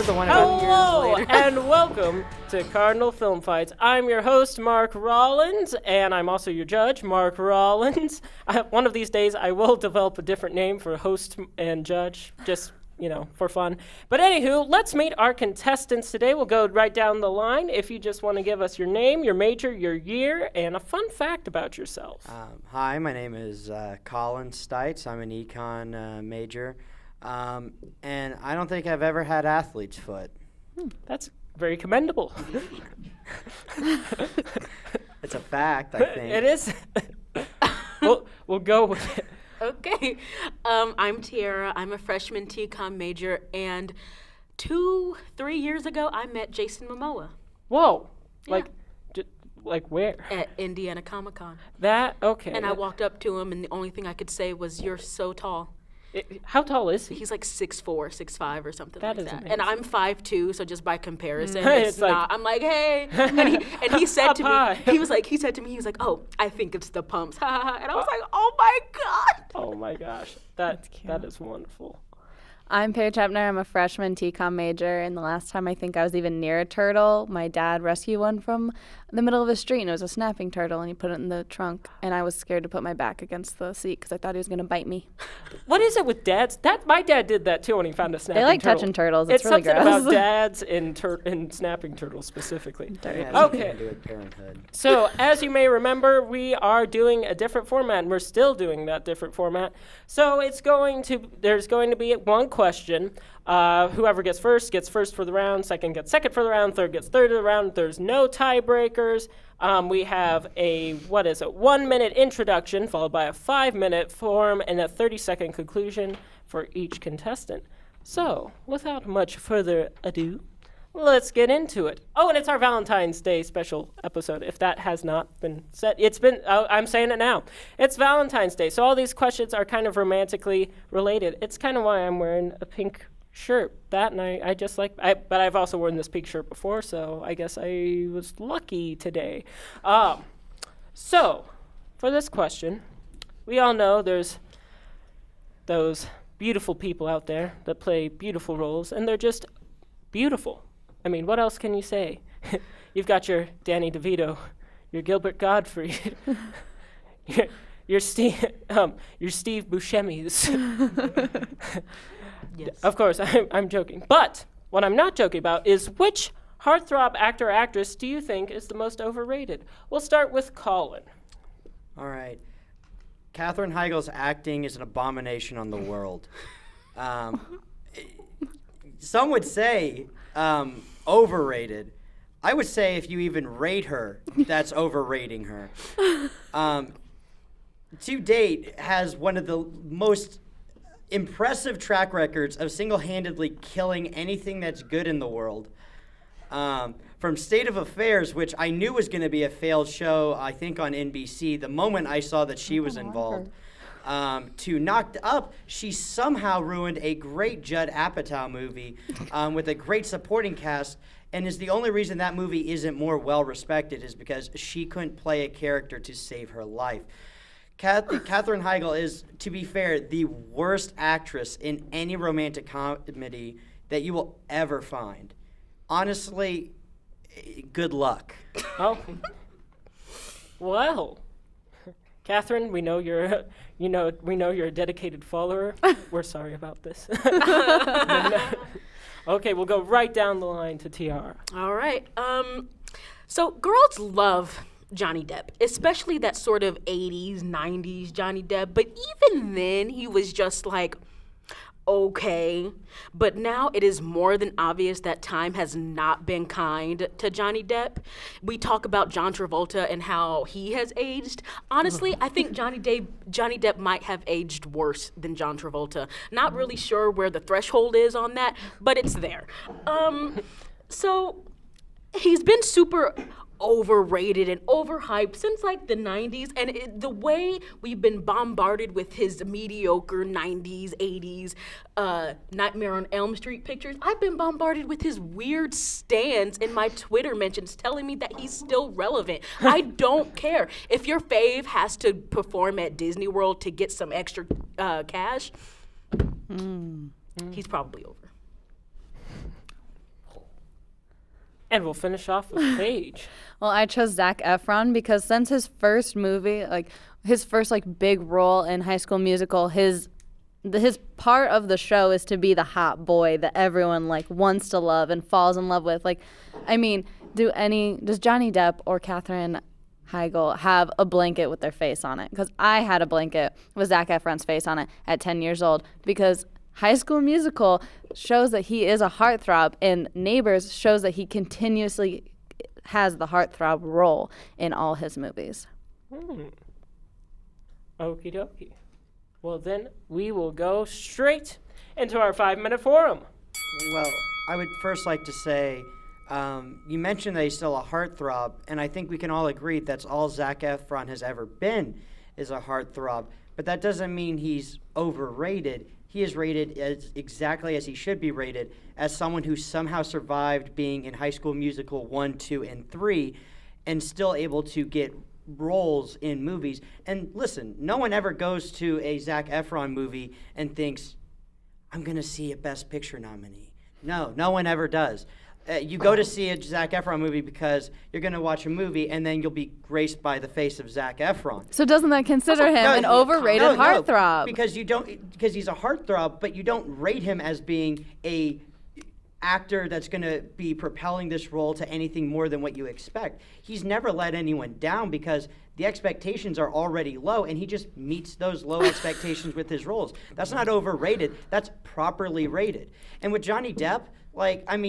the one about Hello, years later. and welcome to Cardinal Film Fights. I'm your host, Mark Rollins, and I'm also your judge, Mark Rollins. One of these days, I will develop a different name for host and judge, just, for fun. But anywho, let's meet our contestants today. We'll go right down the line. If you just want to give us your name, your major, your year, and a fun fact about yourself. Hi, my name is Colin Stites. I'm an econ major. And I don't think I've ever had athlete's foot. That's very commendable. It's a fact, I think. It is. We'll go with it. Okay. I'm Tiara. I'm a freshman TCOM major, and 2-3 years ago, I met Jason Momoa. Whoa. Yeah. Like where? At Indiana Comic-Con. Okay. And I walked up to him, and the only thing I could say was, "You're so tall." How tall is he? He's like 6'4", 6'5", or something That like is that. amazing. And I'm 5'2", so just by comparison, It's it's not. I'm like, hey, and he said to me, he said to me, "Oh, I think it's the pumps," and I was like, "Oh my god!" Oh my gosh, that is wonderful. I'm Paige Hepner. I'm a freshman TCOM major, and the last time I think I was even near a turtle, my dad rescued one from the middle of the street, and it was a snapping turtle, and he put it in the trunk, and I was scared to put my back against the seat because I thought he was going to bite me. What is it with dads? My dad did that too when he found a snapping turtle. They like touching turtles. It's really something gross. about dads and snapping turtles specifically. Yeah, Okay. to do with parenthood. So, as you may remember, we are doing a different format, and we're still doing that different format. So, there's going to be one question. Whoever gets first for the round, second gets second for the round, third gets third of the round. There's no tiebreakers. We have a 1 minute introduction followed by a 5-minute form and a 30-second conclusion for each contestant. So, without much further ado, let's get into it. Oh, and it's our Valentine's Day special episode. If that has not been said, I'm saying it now. It's Valentine's Day, so all these questions are kind of romantically related. It's kind of why I'm wearing a pink shirt. But I've also worn this pink shirt before, so I guess I was lucky today. So, for this question, we all know there's those beautiful people out there that play beautiful roles, and they're just beautiful. I mean, what else can you say? You've got your Danny DeVito, your Gilbert Gottfried, your Steve Buscemi's. Yes. Of course, I'm joking. But what I'm not joking about is which heartthrob actor or actress do you think is the most overrated? We'll start with Colin. All right. Katherine Heigl's acting is an abomination on the world. Some would say overrated. I would say if you even rate her, that's overrating her. To date, has one of the most impressive track records of single-handedly killing anything that's good in the world. From State of Affairs, which I knew was going to be a failed show, I think on NBC, the moment I saw that she was involved, to Knocked Up, she somehow ruined a great Judd Apatow movie with a great supporting cast, and is the only reason that movie isn't more well-respected is because she couldn't play a character to save her life. Katherine Heigl is, to be fair, the worst actress in any romantic comedy that you will ever find. Honestly, good luck. Oh. Well, Catherine, we know you're a dedicated follower. We're sorry about this. Okay, we'll go right down the line to Tiara. All right. So girls love Johnny Depp, especially that sort of 80s, 90s Johnny Depp. But even then, he was just like, okay. But now it is more than obvious that time has not been kind to Johnny Depp. We talk about John Travolta and how he has aged. Honestly, I think Johnny Depp might have aged worse than John Travolta. Not really sure where the threshold is on that, but it's there. So he's been super overrated and overhyped since like the 90s, and the way we've been bombarded with his mediocre 90s, 80s Nightmare on Elm Street pictures, I've been bombarded with his weird stands in my Twitter mentions telling me that he's still relevant. I don't care. If your fave has to perform at Disney World to get some extra cash, he's probably over. And we'll finish off with Paige. Well, I chose Zac Efron because since his first movie, like his first like big role in High School Musical, his part of the show is to be the hot boy that everyone like wants to love and falls in love with. Like, I mean, does Johnny Depp or Katherine Heigl have a blanket with their face on it? Because I had a blanket with Zac Efron's face on it at 10 years old because High School Musical shows that he is a heartthrob, and Neighbors shows that he continuously has the heartthrob role in all his movies. Okie dokie. Well, then we will go straight into our 5-minute forum. Well, I would first like to say, you mentioned that he's still a heartthrob, and I think we can all agree that's all Zac Efron has ever been is a heartthrob. But that doesn't mean he's overrated. He is rated exactly as he should be rated, as someone who somehow survived being in High School Musical 1, 2, and 3, and still able to get roles in movies. And listen, no one ever goes to a Zac Efron movie and thinks, I'm going to see a Best Picture nominee. No one ever does. You go to see a Zac Efron movie because you're going to watch a movie and then you'll be graced by the face of Zac Efron. So doesn't that consider him an overrated heartthrob? Because he's a heartthrob, but you don't rate him as being a actor that's going to be propelling this role to anything more than what you expect. He's never let anyone down because the expectations are already low, and he just meets those low expectations with his roles. That's not overrated. That's properly rated. And with Johnny Depp,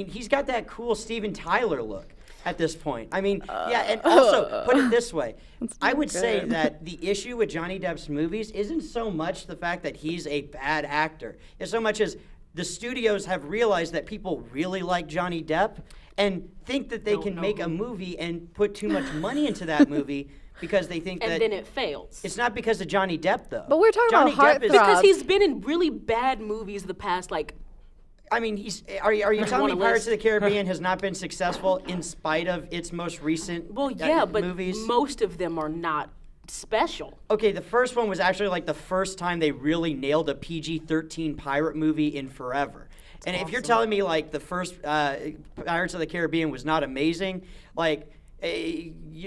he's got that cool Steven Tyler look at this point. And also, put it this way. I would say that the issue with Johnny Depp's movies isn't so much the fact that he's a bad actor. It's so much as the studios have realized that people really like Johnny Depp and think that they can make a movie and put too much money into that movie because they think that... And then it fails. It's not because of Johnny Depp, though. But we're talking about heartthrob. Because he's been in really bad movies the past, are you telling me Pirates of the Caribbean has not been successful in spite of its most recent movies? But most of them are not special. Okay, the first one was actually the first time they really nailed a PG-13 pirate movie in forever. And if you're telling me the first Pirates of the Caribbean was not amazing,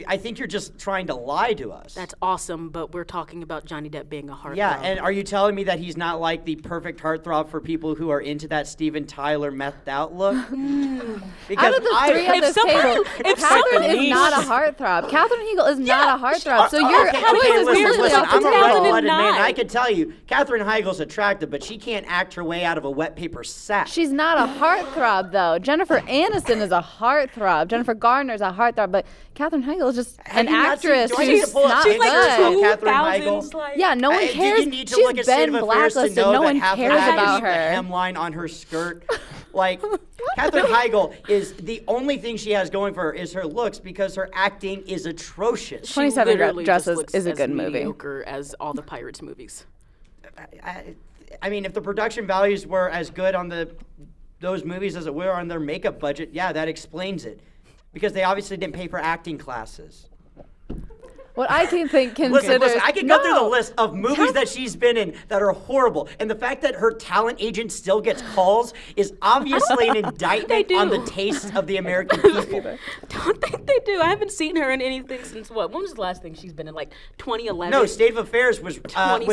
I think you're just trying to lie to us. That's awesome, but we're talking about Johnny Depp being a heartthrob. Yeah, and are you telling me that he's not the perfect heartthrob for people who are into that Steven Tyler methed out look? Because out of the three at this table, Katherine is not a heartthrob. Katherine Heigl is not a heartthrob. So your choice is completely off the I'm a table. red-blooded man. I can tell you, Katherine Heigl's attractive, but she can't act her way out of a wet paper sack. She's not a heartthrob, though. Jennifer Aniston is a heartthrob. Jennifer Garner is a heartthrob, but Katherine Heigl is just an actress who's not good. Katherine Heigl. Yeah, no one cares. She's been blacklisted. No one cares about her. The hemline on her skirt. Katherine Heigl is the only thing she has going for her is her looks because her acting is atrocious. 27 Dresses is a good movie. Mediocre as all the Pirates movies. If the production values were as good on those movies as it were on their makeup budget, yeah, that explains it. Because they obviously didn't pay for acting classes. What I can consider... Listen, I can go through the list of movies that she's been in that are horrible. And the fact that her talent agent still gets calls is obviously an indictment on the taste of the American people. Don't think they do. I haven't seen her in anything since what? When was the last thing she's been in? 2011? No, State of Affairs was on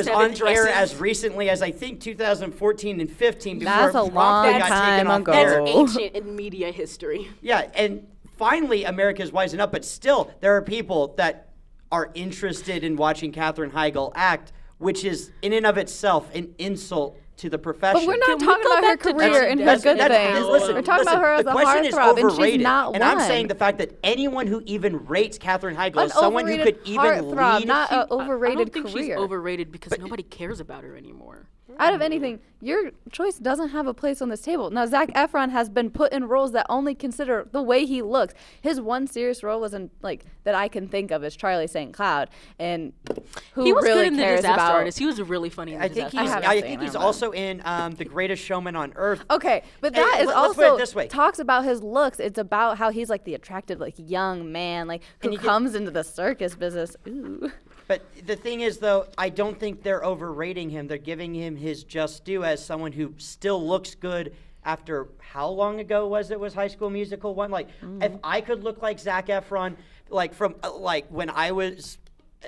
air as recently as I think 2014 and 15 before That's a long time ago. That's ancient in media history. Yeah, and finally America's wising up, but still there are people that are interested in watching Katherine Heigl act, which is in and of itself an insult to the profession. But we're not talking about her career and her good things. We're talking about her as a heartthrob, and she's not one. And I'm saying the fact that anyone who even rates Katherine Heigl is someone who could even lead. Not an overrated career. I don't think she's overrated because nobody cares about her anymore. Out of anything, your choice doesn't have a place on this table. Now, Zac Efron has been put in roles that only consider the way he looks. His one serious role was in, that I can think of is Charlie St. Cloud, and he was really good in cares The Disaster about... Artist. He was really funny in The Disaster Artist. I think he's also in The Greatest Showman on Earth. Okay, but that is also talks about his looks. It's about how he's the attractive young man who comes into the circus business. Ooh. But the thing is, though, I don't think they're overrating him. They're giving him his just due as someone who still looks good after how long ago was High School Musical 1? Like, if I could look like Zac Efron, like from like when I was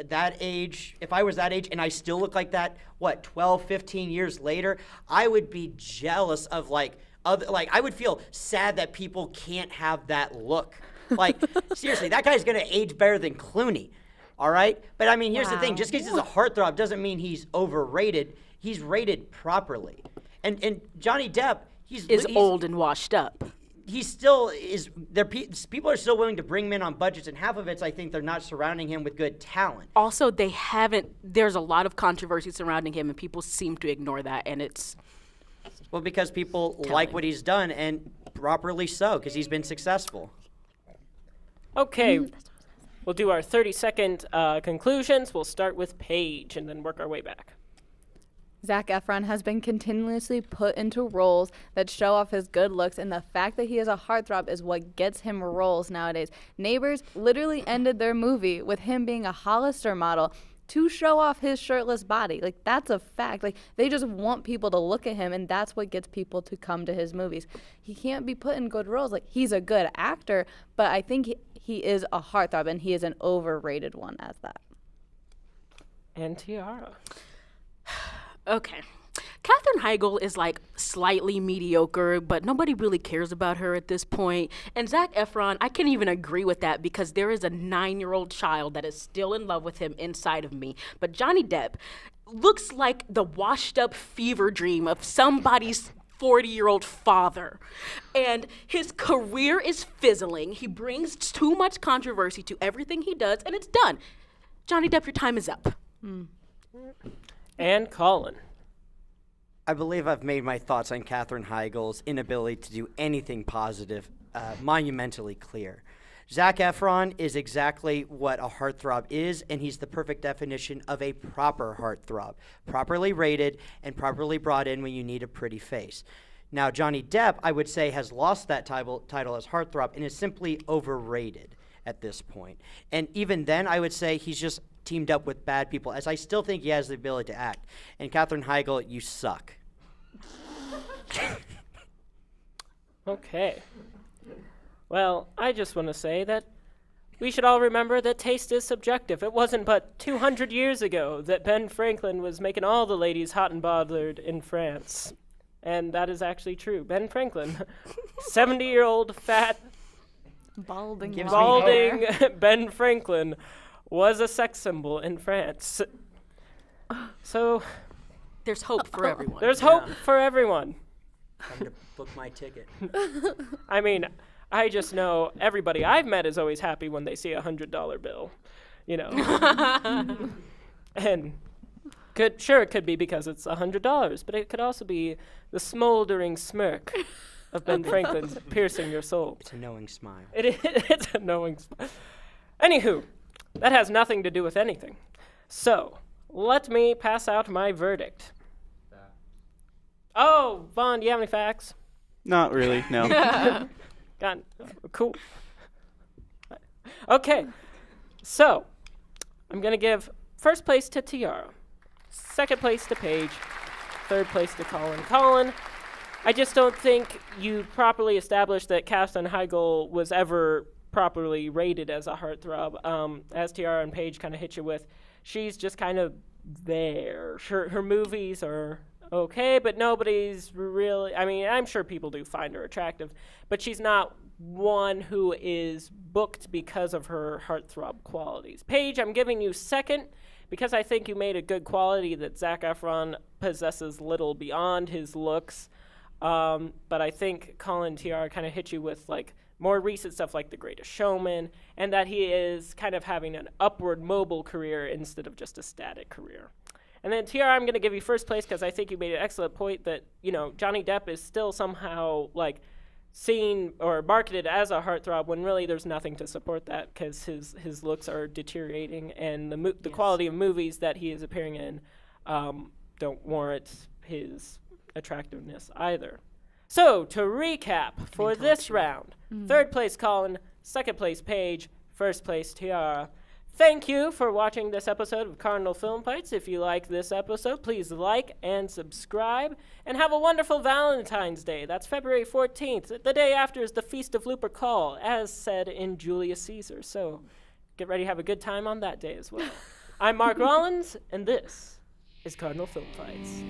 that age, if I was that age and I still look like that, 12, 15 years later, I would be jealous of like I would feel sad that people can't have that look. Like, seriously, that guy's gonna age better than Clooney. All right? But I mean, here's the thing, just because he's a heartthrob doesn't mean he's overrated. He's rated properly. And Johnny Depp, he's old and washed up. He still is there. People are still willing to bring him in on budgets, and half of it's I think they're not surrounding him with good talent. Also, there's a lot of controversy surrounding him, and people seem to ignore that, and it's Well, because people like what he's done, and properly so, because he's been successful. Okay, we'll do our 30-second conclusions. We'll start with Paige and then work our way back. Zac Efron has been continuously put into roles that show off his good looks, and the fact that he is a heartthrob is what gets him roles nowadays. Neighbors literally ended their movie with him being a Hollister model to show off his shirtless body. Like, that's a fact. Like, they just want people to look at him, and that's what gets people to come to his movies. He can't be put in good roles. Like, he's a good actor, but I think he is a heartthrob, and he is an overrated one as that. And Tiara. okay. Katherine Heigl is like slightly mediocre, but nobody really cares about her at this point. And Zac Efron, I can't even agree with that because there is a 9-year-old child that is still in love with him inside of me. But Johnny Depp looks like the washed up fever dream of somebody's 40-year-old father. And his career is fizzling. He brings too much controversy to everything he does, and it's done. Johnny Depp, your time is up. And Colin. I believe I've made my thoughts on Katherine Heigl's inability to do anything positive monumentally clear. Zac Efron is exactly what a heartthrob is, and he's the perfect definition of a proper heartthrob, properly rated and properly brought in when you need a pretty face. Now, Johnny Depp, I would say, has lost that title as heartthrob and is simply overrated at this point. And even then, I would say he's just teamed up with bad people, as I still think he has the ability to act. And Katherine Heigl, you suck. Okay. Well, I just want to say that we should all remember that taste is subjective. It wasn't but 200 years ago that Ben Franklin was making all the ladies hot and bothered in France. And that is actually true. Ben Franklin, 70-year-old fat, Balding Ben Franklin was a sex symbol in France. So There's hope for everyone. there's hope for everyone. I'm going to book my ticket. I mean, I just know everybody I've met is always happy when they see a $100 bill, you know. And it could be because it's $100, but it could also be the smoldering smirk of Ben Franklin piercing your soul. It's a knowing smile. It's a knowing smile. Anywho, that has nothing to do with anything. So, let me pass out my verdict. Oh, Vaughn, do you have any facts? Not really, no. Cool. Okay, so I'm going to give first place to Tiara, second place to Paige, third place to Colin. Colin, I just don't think you properly established that Katherine Heigl was ever properly rated as a heartthrob. As Tiara and Paige kind of hit you with, she's just kind of there. Her movies are okay, but nobody's really, I mean, I'm sure people do find her attractive, but she's not one who is booked because of her heartthrob qualities. Paige, I'm giving you second because I think you made a good quality that Zac Efron possesses little beyond his looks. But I think Colin Tiara kind of hit you with like more recent stuff like The Greatest Showman, and that he is kind of having an upward mobile career instead of just a static career. And then Tiara, I'm going to give you first place because I think you made an excellent point that, you know, Johnny Depp is still somehow like seen or marketed as a heartthrob when really there's nothing to support that because his looks are deteriorating and the quality of movies that he is appearing in don't warrant his attractiveness either. So to recap for this round, third place Colin, second place Paige, first place Tiara. Thank you for watching this episode of Cardinal Film Fights. If you like this episode, please like and subscribe. And have a wonderful Valentine's Day. That's February 14th. The day after is the Feast of Lupercal, as said in Julius Caesar. So get ready to have a good time on that day as well. I'm Mark Rollins, and this is Cardinal Film Fights.